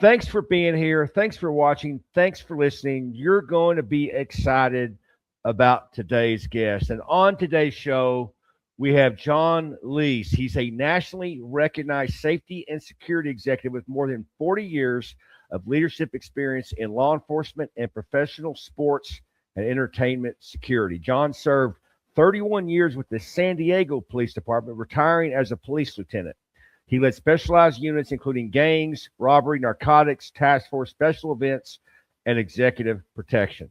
thanks for being here. Thanks for watching. Thanks for listening. You're going to be excited about today's guest. And on today's show, we have John Leas. He's a nationally recognized safety and security executive with more than 40 years of leadership experience in law enforcement and professional sports and entertainment security. John served 31 years with the San Diego Police Department, retiring as a police lieutenant. He led specialized units including gangs, robbery, narcotics, task force, special events, and executive protection.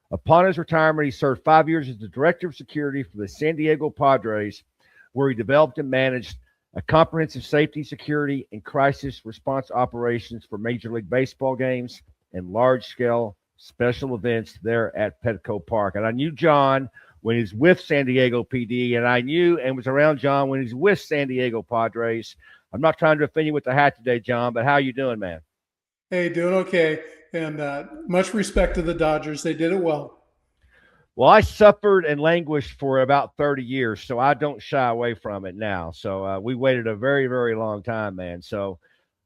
Upon his retirement, he served 5 years as the director of security for the San Diego Padres, where he developed and managed a comprehensive safety, security, and crisis response operations for Major League Baseball games and large-scale special events there at Petco Park. And I knew John when he was with San Diego PD, and I knew and was around John when he's with San Diego Padres. I'm not trying to offend you with the hat today, John, but how you doing, man? Hey, doing okay. And much respect to the Dodgers. They did it well. Well, I suffered and languished for about 30 years, so I don't shy away from it now. So we waited a very, very long time, man. So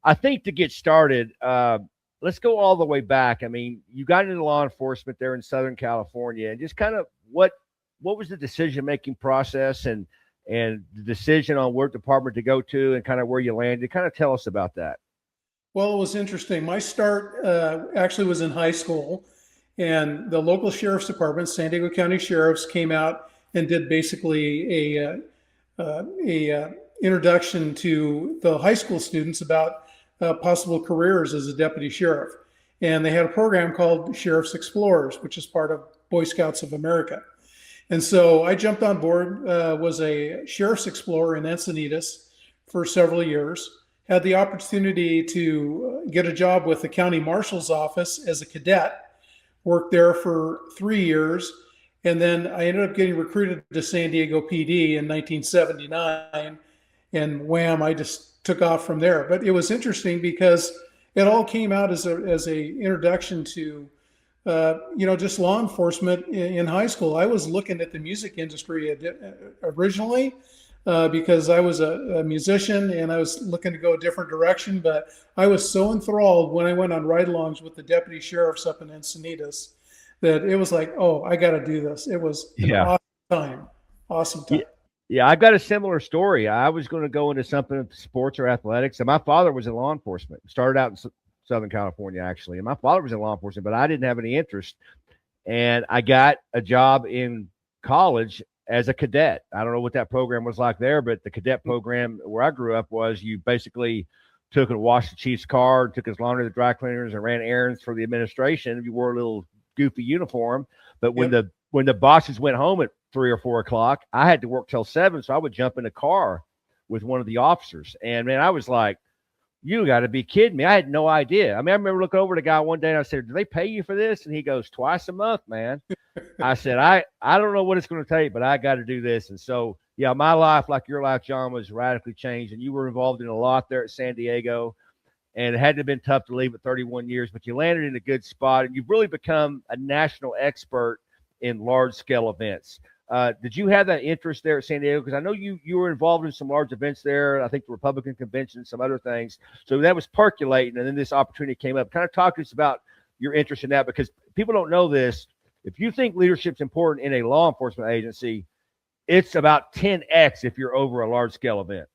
I think to get started, let's go all the way back. I mean, you got into law enforcement there in Southern California, and just kind of what was the decision-making process and the decision on what department to go to and kind of where you landed? Kind of tell us about that. Well, it was interesting. My start actually was in high school, and the local sheriff's department, San Diego County Sheriffs, came out and did basically a introduction to the high school students about possible careers as a deputy sheriff. And they had a program called Sheriff's Explorers, which is part of Boy Scouts of America. And so I jumped on board, was a Sheriff's Explorer in Encinitas for several years, had the opportunity to get a job with the county marshal's office as a cadet, worked there for 3 years, and then I ended up getting recruited to San Diego PD in 1979, and wham, I just took off from there. But it was interesting because it all came out as a introduction to just law enforcement in high school. I was looking at the music industry originally because I was a musician and I was looking to go a different direction. But I was so enthralled when I went on ride-alongs with the deputy sheriffs up in Encinitas that it was like, oh, I got to do this. It was an awesome time. Awesome time. Yeah, I've got a similar story. I was going to go into something of sports or athletics, and my father was in law enforcement. Started out in Southern California, actually. And my father was in law enforcement, but I didn't have any interest. And I got a job in college as a cadet. I don't know what that program was like there, but the cadet program where I grew up was you basically took and washed the chief's car, took his laundry to the dry cleaners, and ran errands for the administration. You wore a little goofy uniform. But when the bosses went home at 3 or 4 o'clock, I had to work till 7. So I would jump in a car with one of the officers. And man, I was like, you got to be kidding me. I had no idea. I mean, I remember looking over at the guy one day and I said, do they pay you for this? And he goes, twice a month, man. I said, I don't know what it's going to take, but I got to do this. And so, yeah, my life, like your life, John, was radically changed. And you were involved in a lot there at San Diego. And it had to have been tough to leave at 31 years, but you landed in a good spot. And you've really become a national expert in large-scale events. Did you have that interest there at San Diego? Because I know you were involved in some large events there. I think the Republican convention, some other things. So that was percolating, and then this opportunity came up. Kind of talk to us about your interest in that, because people don't know this. If you think leadership's important in a law enforcement agency, it's about 10x if you're over a large-scale event.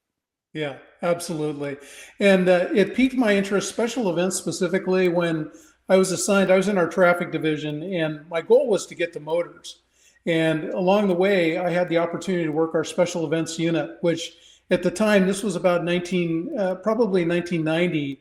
Yeah, absolutely. And it piqued my interest, special events specifically, when I was assigned. I was in our traffic division, and my goal was to get the motors. And along the way, I had the opportunity to work our special events unit, which at the time, this was about probably 1990.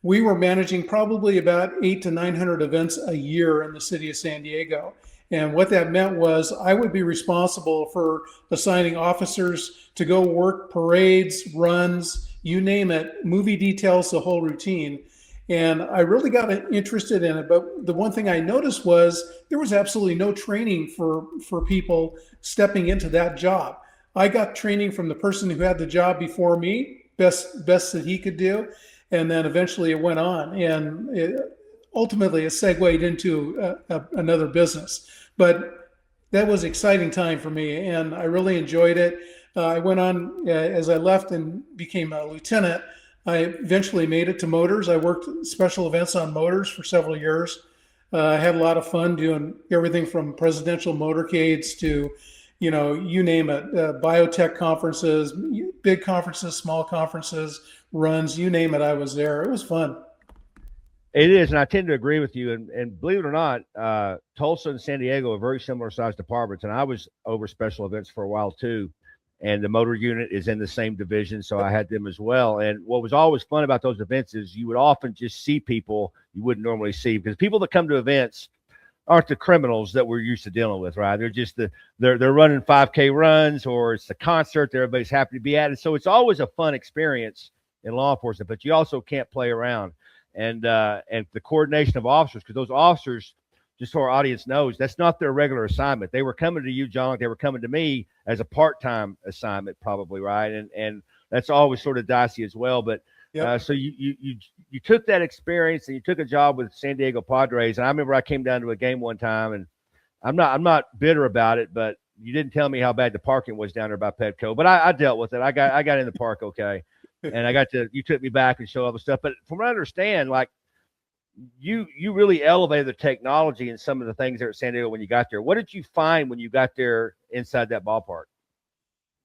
We were managing probably about 800 to 900 events a year in the city of San Diego. And what that meant was I would be responsible for assigning officers to go work parades, runs, you name it, movie details, the whole routine. And I really got interested in it. But the one thing I noticed was there was absolutely no training for people stepping into that job. I got training from the person who had the job before me, best that he could do. And then eventually it went on. And ultimately it segued into another business. But that was an exciting time for me. And I really enjoyed it. I went on, as I left and became a lieutenant, I eventually made it to motors. I worked special events on motors for several years. I had a lot of fun doing everything from presidential motorcades to, you name it, biotech conferences, big conferences, small conferences, runs, you name it, I was there. It was fun. It is, and I tend to agree with you. And believe it or not, Tulsa and San Diego are very similar sized departments, and I was over special events for a while too. And the motor unit is in the same division, so I had them as well. And what was always fun about those events is you would often just see people you wouldn't normally see, because people that come to events aren't the criminals that we're used to dealing with, right? They're just they're running 5K runs, or it's a concert that everybody's happy to be at, and so it's always a fun experience in law enforcement. But you also can't play around. And the coordination of officers, because those officers, just so our audience knows, that's not their regular assignment. They were coming to you, John. They were coming to me as a part-time assignment, probably, right? And that's always sort of dicey as well. But Yep. so you took that experience and you took a job with San Diego Padres. And I remember I came down to a game one time, and I'm not bitter about it, but you didn't tell me how bad the parking was down there by Petco. But I dealt with it. I got in the park okay. And you took me back and show other stuff. But from what I understand, like you really elevated the technology and some of the things there at San Diego when you got there. What did you find when you got there inside that ballpark?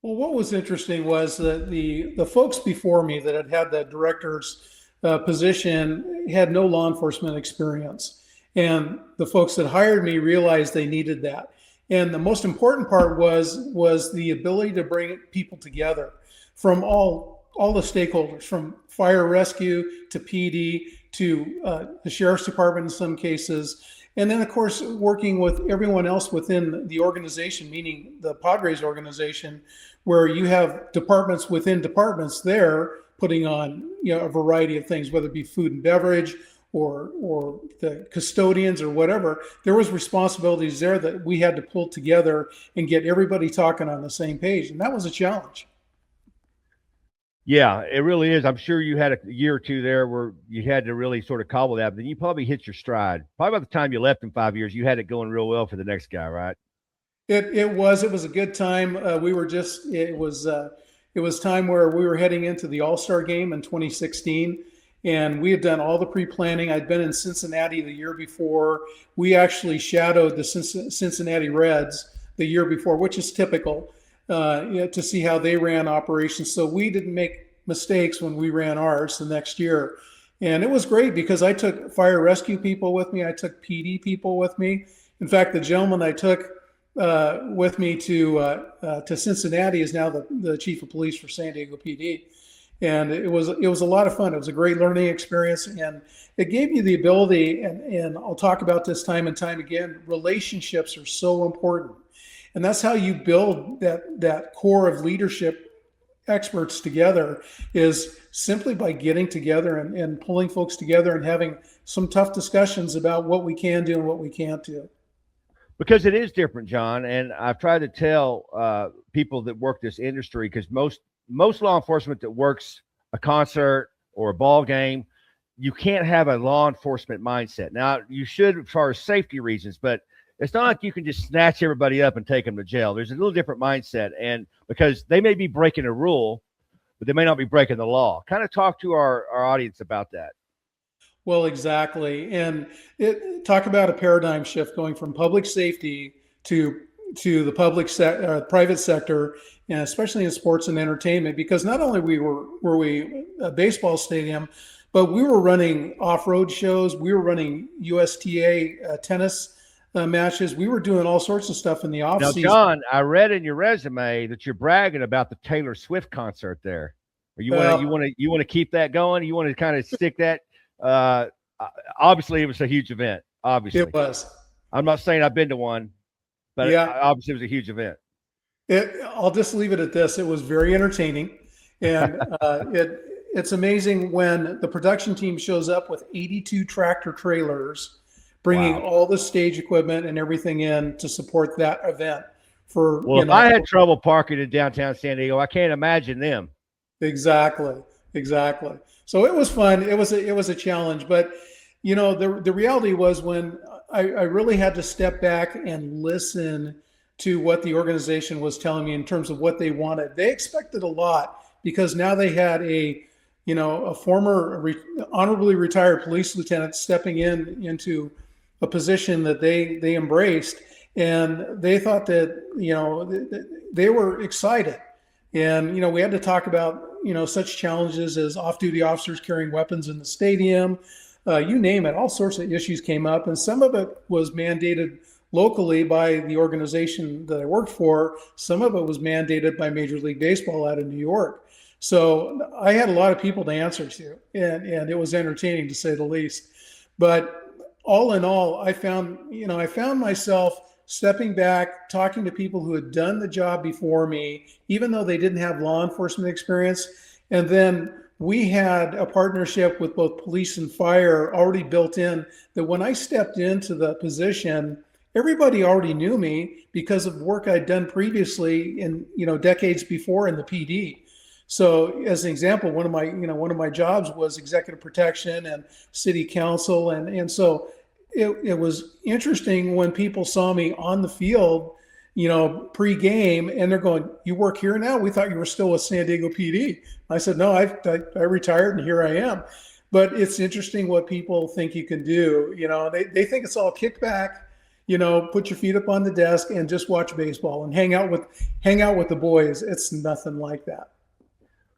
Well, what was interesting was that the folks before me that had that director's position had no law enforcement experience, and the folks that hired me realized they needed that. And the most important part was the ability to bring people together from all the stakeholders, from fire rescue to PD to the sheriff's department in some cases. And then, of course, working with everyone else within the organization, meaning the Padres organization, where you have departments within departments there putting on a variety of things, whether it be food and beverage or the custodians or whatever. There was responsibilities there that we had to pull together and get everybody talking on the same page. And that was a challenge. Yeah, it really is. I'm sure you had a year or two there where you had to really sort of cobble that, but then you probably hit your stride. Probably by the time you left in 5 years, you had it going real well for the next guy, right? It was a good time. It was time where we were heading into the All-Star game in 2016, and we had done all the pre-planning. I'd been in Cincinnati the year before. We actually shadowed the Cincinnati Reds the year before, which is typical, to see how they ran operations. So we didn't make mistakes when we ran ours the next year. And it was great because I took fire rescue people with me. I took PD people with me. In fact, the gentleman I took with me to Cincinnati is now the chief of police for San Diego PD. And it was a lot of fun. It was a great learning experience, and it gave you the ability, and I'll talk about this time and time again, relationships are so important. And that's how you build that core of leadership experts together, is simply by getting together and pulling folks together and having some tough discussions about what we can do and what we can't do. Because it is different, John. And I've tried to tell people that work this industry, because most law enforcement that works a concert or a ball game, you can't have a law enforcement mindset. Now, you should as far as safety reasons, but it's not like you can just snatch everybody up and take them to jail. There's a little different mindset, and because they may be breaking a rule, but they may not be breaking the law. Kind of talk to our audience about that. Well, exactly. And talk about a paradigm shift going from public safety to the private sector, and especially in sports and entertainment, because not only were we a baseball stadium, but we were running off-road shows. We were running USTA tennis matches. We were doing all sorts of stuff in the off season. Now, John, I read in your resume that you're bragging about the Taylor Swift concert there. You want to keep that going? You want to kind of stick that? Obviously, it was a huge event. Obviously, it was. I'm not saying I've been to one, but yeah, obviously, it was a huge event. I'll just leave it at this. It was very entertaining, and it's amazing when the production team shows up with 82 tractor trailers, bringing all the stage equipment and everything in to support that event. If I had trouble parking in downtown San Diego, I can't imagine them. Exactly. So it was fun. It was a challenge, but the reality was when I really had to step back and listen to what the organization was telling me in terms of what they wanted. They expected a lot because now they had a a former honorably retired police lieutenant stepping into a position that they embraced, and they thought that they were excited. And we had to talk about such challenges as off-duty officers carrying weapons in the stadium, you name it. All sorts of issues came up, and some of it was mandated locally by the organization that I worked for. Some of it was mandated by Major League Baseball out of New York. So I had a lot of people to answer to, and it was entertaining to say the least. But all in all, I found myself stepping back, talking to people who had done the job before me, even though they didn't have law enforcement experience. And then we had a partnership with both police and fire already built in, that when I stepped into the position, everybody already knew me because of work I'd done previously in, decades before in the PD. So as an example, one of my jobs was executive protection and city council. And so it was interesting when people saw me on the field, pre-game, and they're going, "You work here now? We thought you were still with San Diego PD." I said, "No, I retired and here I am." But it's interesting what people think you can do. They think it's all kickback, put your feet up on the desk and just watch baseball and hang out with the boys. It's nothing like that.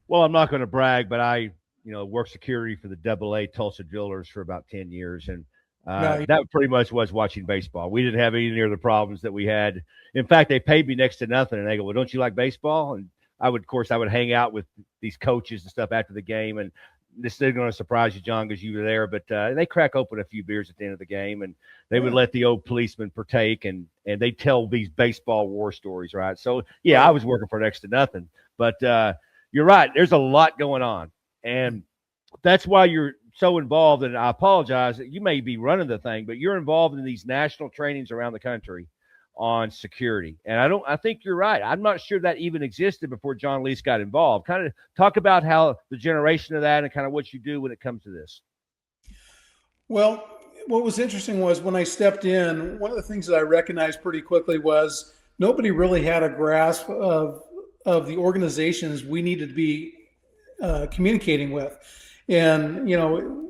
Well, I'm not going to brag, but I, worked security for the AA Tulsa Drillers for about 10 years. And that pretty much was watching baseball. We didn't have any near the problems that we had. In fact, they paid me next to nothing. And they go, "Well, don't you like baseball?" And I would hang out with these coaches and stuff after the game. And this isn't going to surprise you, John, because you were there. But they crack open a few beers at the end of the game. And they would let the old policeman partake. And they tell these baseball war stories, right? So, yeah, I was working for next to nothing. But you're right. There's a lot going on. And that's why you're so involved. And I apologize that you may be running the thing, but you're involved in these national trainings around the country on security. And I think you're right. I'm not sure that even existed before John Leas got involved. Kind of talk about how the generation of that and kind of what you do when it comes to this. Well, what was interesting was when I stepped in, one of the things that I recognized pretty quickly was nobody really had a grasp of the organizations we needed to be communicating with. And,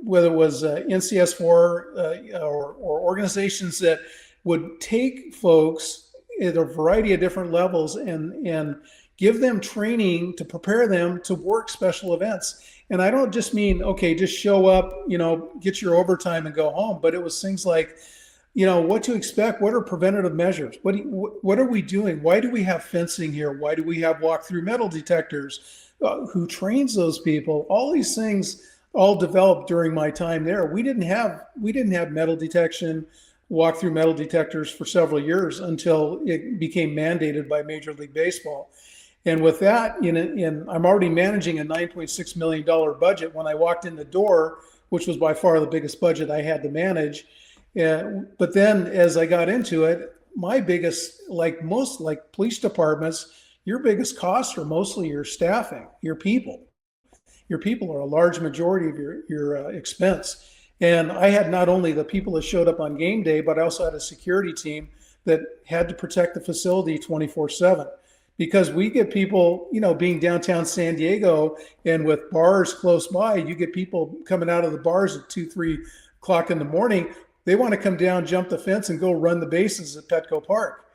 whether it was NCS4 or organizations that would take folks at a variety of different levels and give them training to prepare them to work special events. And I don't just mean, okay, just show up, get your overtime and go home. But it was things like, what to expect. What are preventative measures? What are we doing? Why do we have fencing here? Why do we have walk-through metal detectors? Who trains those people? All these things all developed during my time there. We didn't have metal detection, walk-through metal detectors for several years until it became mandated by Major League Baseball. And with that, I'm already managing a $9.6 million budget when I walked in the door, which was by far the biggest budget I had to manage. But then as I got into it, my biggest, like most police departments, your biggest costs are mostly your staffing, your people. Your people are a large majority of your expense. And I had not only the people that showed up on game day, but I also had a security team that had to protect the facility 24/7. Because we get people, being downtown San Diego and with bars close by, you get people coming out of the bars at 2-3 o'clock in the morning. They want to come down, jump the fence, and go run the bases at Petco Park.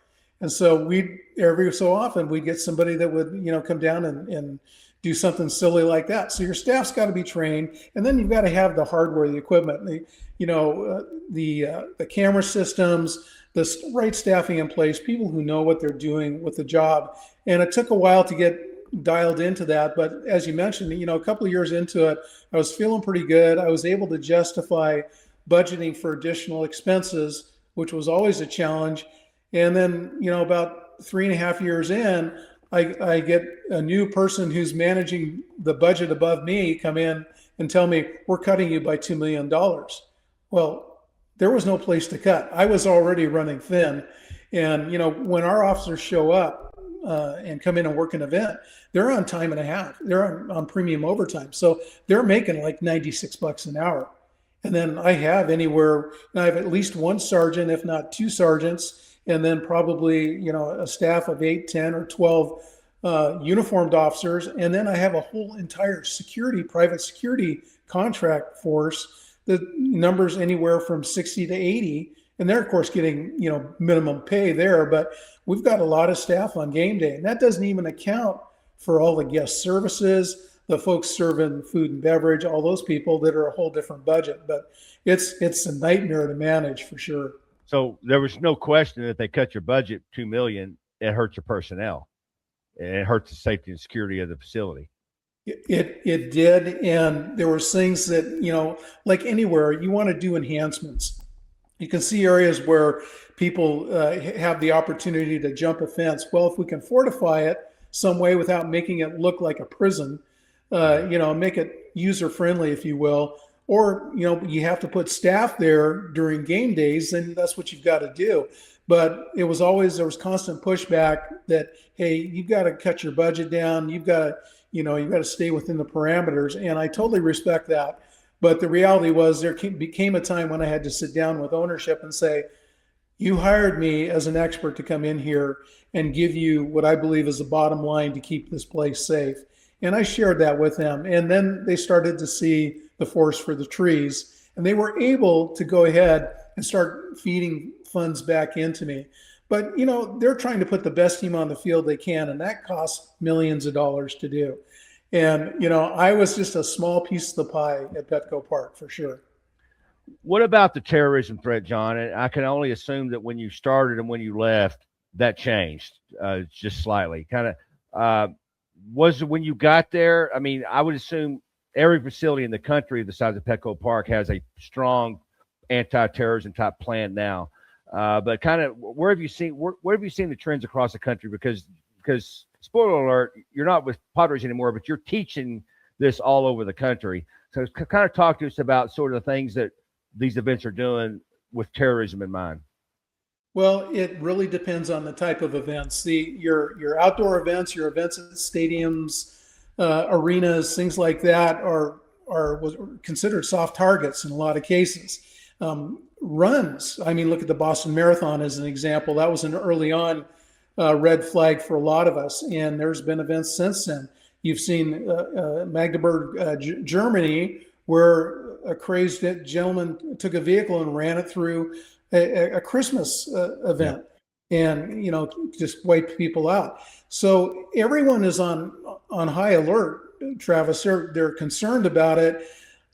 And so every so often we'd get somebody that would, come down and do something silly like that. So your staff's got to be trained, and then you've got to have the hardware, the equipment, the camera systems, the right staffing in place, people who know what they're doing with the job. And it took a while to get dialed into that. But as you mentioned, a couple of years into it, I was feeling pretty good. I was able to justify budgeting for additional expenses, which was always a challenge. And then, about 3.5 years in, I get a new person who's managing the budget above me come in and tell me, "We're cutting you by $2 million. Well, there was no place to cut. I was already running thin. And, when our officers show up and come in and work an event, they're on time and a half. They're on premium overtime. So they're making like $96 an hour. And then I have at least one sergeant, if not two sergeants, and then probably, a staff of 8, 10, or 12 uniformed officers, and then I have a whole entire private security contract force that numbers anywhere from 60 to 80. And they're, of course, getting, minimum pay there, but we've got a lot of staff on game day. And that doesn't even account for all the guest services, the folks serving food and beverage, all those people that are a whole different budget. But it's a nightmare to manage for sure. So there was no question that if they cut your budget $2 million, it hurts your personnel. It hurts the safety and security of the facility. It did. And there were things that, like anywhere, you want to do enhancements. You can see areas where people have the opportunity to jump a fence. Well, if we can fortify it some way without making it look like a prison, make it user friendly, if you will, or, you have to put staff there during game days, then that's what you've got to do. But there was constant pushback that, hey, you've got to cut your budget down. You've got to stay within the parameters. And I totally respect that. But the reality was became a time when I had to sit down with ownership and say, you hired me as an expert to come in here and give you what I believe is the bottom line to keep this place safe. And I shared that with them. And then they started to see the forest for the trees. And they were able to go ahead and start feeding funds back into me. But, they're trying to put the best team on the field they can. And that costs millions of dollars to do. And, I was just a small piece of the pie at Petco Park for sure. What about the terrorism threat, John? And I can only assume that when you started and when you left, that changed just slightly. Kind of was it when you got there? I mean, I would assume every facility in the country the size of Petco Park has a strong anti-terrorism type plan now. But kind of where have you seen the trends across the country? Because spoiler alert, you're not with Padres anymore, but you're teaching this all over the country. So kind of talk to us about sort of the things that these events are doing with terrorism in mind. Well, it really depends on the type of events. Your outdoor events, your events at stadiums, arenas, things like that are considered soft targets in a lot of cases. Runs, I mean, look at the Boston Marathon as an example. That was an early on red flag for a lot of us, and there's been events since then. You've seen Magdeburg, Germany, where a crazed gentleman took a vehicle and ran it through a Christmas event, and just wiped people out. So everyone is on high alert, Travis. They're concerned about it.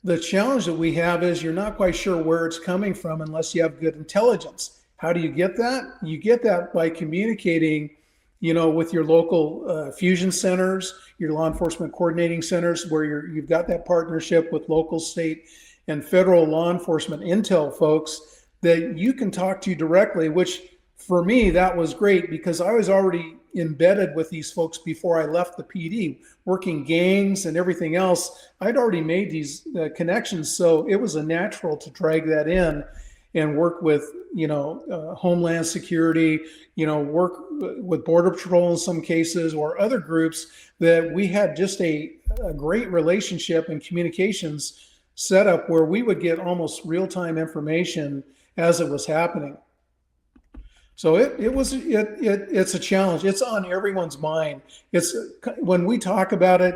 The challenge that we have is you're not quite sure where it's coming from unless you have good intelligence. How do you get that? You get that by communicating, with your local fusion centers, your law enforcement coordinating centers, where you've got that partnership with local, state, and federal law enforcement intel folks that you can talk to directly, which for me, that was great because I was already embedded with these folks before I left the PD, working gangs and everything else. I'd already made these connections. So it was a natural to drag that in and work with, Homeland Security, work with Border Patrol in some cases or other groups that we had just a great relationship and communications set up where we would get almost real-time information as it was happening. So it's a challenge. It's on everyone's mind. It's when we talk about it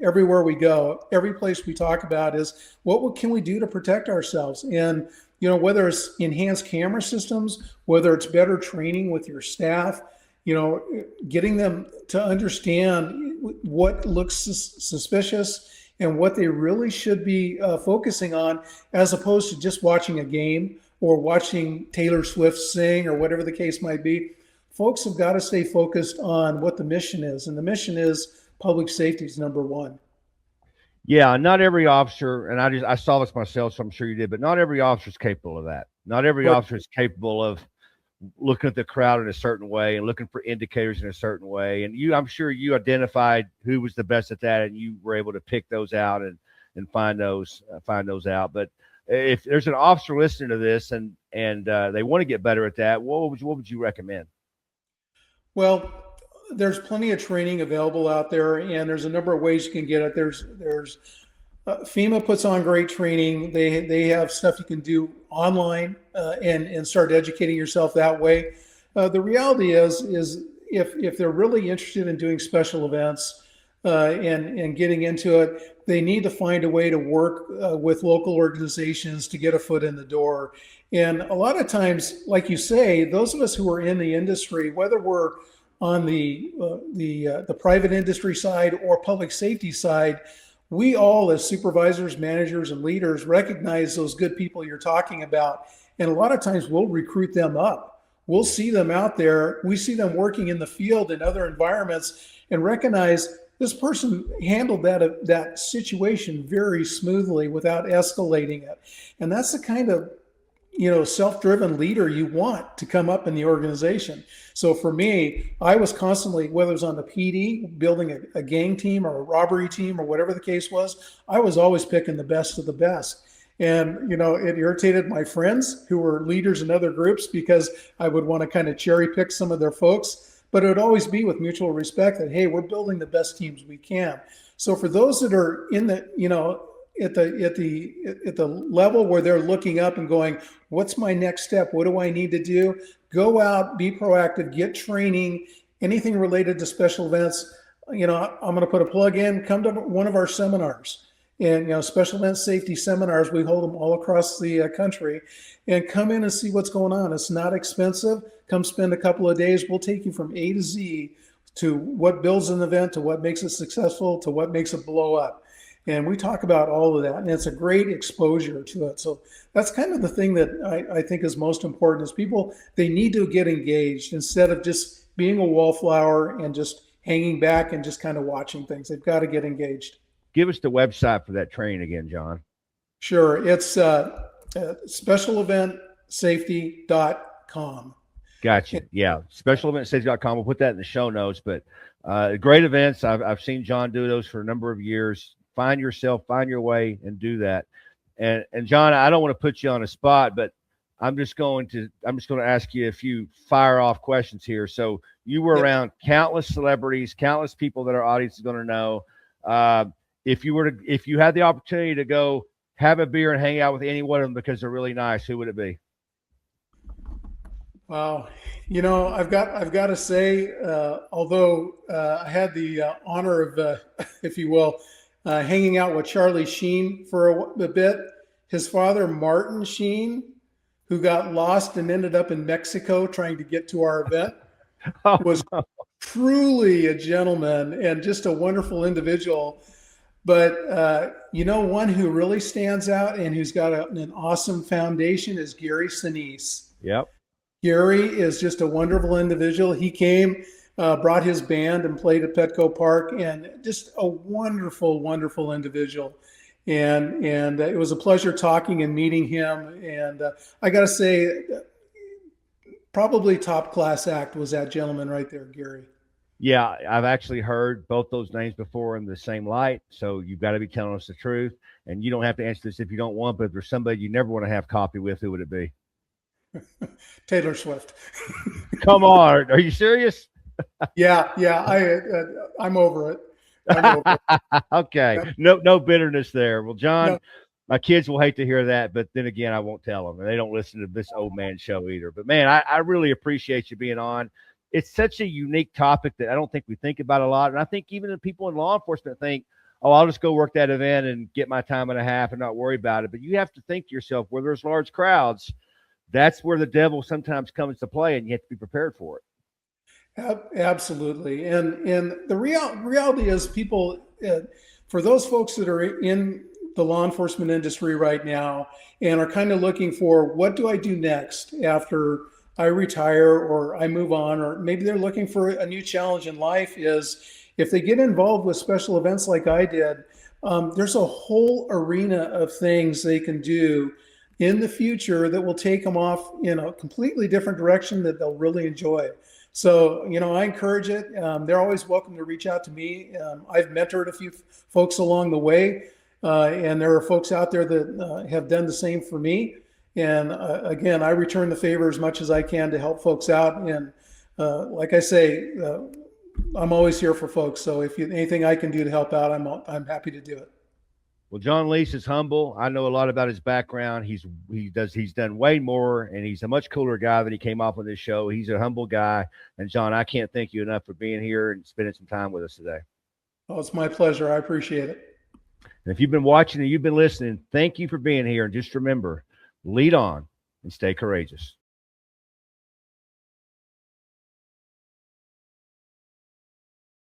everywhere we go, every place we talk about is what can we do to protect ourselves? And whether it's enhanced camera systems, whether it's better training with your staff, getting them to understand what looks suspicious and what they really should be focusing on, as opposed to just watching a game or watching Taylor Swift sing or whatever the case might be. Folks have got to stay focused on what the mission is. And the mission is public safety is number one. Yeah, not every officer, and I saw this myself, so I'm sure you did, but not every officer is capable of that. Not every officer is capable of looking at the crowd in a certain way and looking for indicators in a certain way. And I'm sure you identified who was the best at that, and you were able to pick those out and find those out. But if there's an officer listening to this and they want to get better at that, what would you recommend? Well, there's plenty of training available out there, and there's a number of ways you can get it. There's FEMA puts on great training. They have stuff you can do online and start educating yourself that way. The reality is if they're really interested in doing special events and getting into it, they need to find a way to work with local organizations to get a foot in the door. And a lot of times, like you say, those of us who are in the industry, whether we're on the private industry side or public safety side, we all as supervisors, managers, and leaders recognize those good people you're talking about. And a lot of times we'll recruit them up. We'll see them out there. We see them working in the field in other environments and recognize this person handled that situation very smoothly without escalating it. And that's the kind of self-driven leader you want to come up in the organization. So for me, I was constantly, whether it was on the PD, building a gang team or a robbery team or whatever the case was, I was always picking the best of the best. And, it irritated my friends who were leaders in other groups because I would want to kind of cherry pick some of their folks, but it would always be with mutual respect that, hey, we're building the best teams we can. So for those that are in the, at the level where they're looking up and going, what's my next step? What do I need to do? Go out, be proactive, get training, anything related to special events. I'm going to put a plug in, come to one of our seminars. And, special event safety seminars, we hold them all across the country, and come in and see what's going on. It's not expensive. Come spend a couple of days. We'll take you from A to Z to what builds an event, to what makes it successful, to what makes it blow up. And we talk about all of that, and it's a great exposure to it. So that's kind of the thing that I think is most important is people, they need to get engaged instead of just being a wallflower and just hanging back and just kind of watching things. They've got to get engaged. Give us the website for that training again, John. Sure. It's specialeventsafety.com. Gotcha. Yeah. Specialeventsafety.com. We'll put that in the show notes, but great events. I've seen John do those for a number of years. Find yourself, find your way, and do that. And John, I don't want to put you on a spot, but I'm just going to ask you a few fire off questions here. So you were around countless celebrities, countless people that our audience is going to know. If you had the opportunity to go have a beer and hang out with any one of them because they're really nice, who would it be? Wow. I've got to say, although I had the honor of, if you will, hanging out with Charlie Sheen for a bit, his father, Martin Sheen, who got lost and ended up in Mexico trying to get to our event, was truly a gentleman and just a wonderful individual. But, one who really stands out and who's got an awesome foundation is Gary Sinise. Yep. Gary is just a wonderful individual. He came, brought his band and played at Petco Park, and just a wonderful, wonderful individual. And it was a pleasure talking and meeting him. And I got to say, probably top class act was that gentleman right there, Gary. Yeah, I've actually heard both those names before in the same light. So you've got to be telling us the truth. And you don't have to answer this if you don't want, but if there's somebody you never want to have coffee with, who would it be? Taylor Swift. Come on. Are you serious? Yeah. I'm over it. Okay. No bitterness there. Well, John, no. My kids will hate to hear that, but then again, I won't tell them. And they don't listen to this old man show either. But man, I really appreciate you being on. It's such a unique topic that I don't think we think about a lot. And I think even the people in law enforcement think, oh, I'll just go work that event and get my time and a half and not worry about it. But you have to think to yourself, where there's large crowds, that's where the devil sometimes comes to play, and you have to be prepared for it. Absolutely. And the reality is people, for those folks that are in the law enforcement industry right now and are kind of looking for, what do I do next after I retire or I move on, or maybe they're looking for a new challenge in life, is if they get involved with special events like I did, there's a whole arena of things they can do in the future that will take them off in a completely different direction that they'll really enjoy. So, I encourage it. They're always welcome to reach out to me. I've mentored a few folks along the way, and there are folks out there that have done the same for me. And again, I return the favor as much as I can to help folks out. And like I say, I'm always here for folks. So if anything I can do to help out, I'm happy to do it. Well, John Leas is humble. I know a lot about his background. He's done way more, and he's a much cooler guy than he came off on this show. He's a humble guy. And John, I can't thank you enough for being here and spending some time with us today. Oh, it's my pleasure. I appreciate it. And if you've been watching and you've been listening, thank you for being here. And just remember, lead on and stay courageous.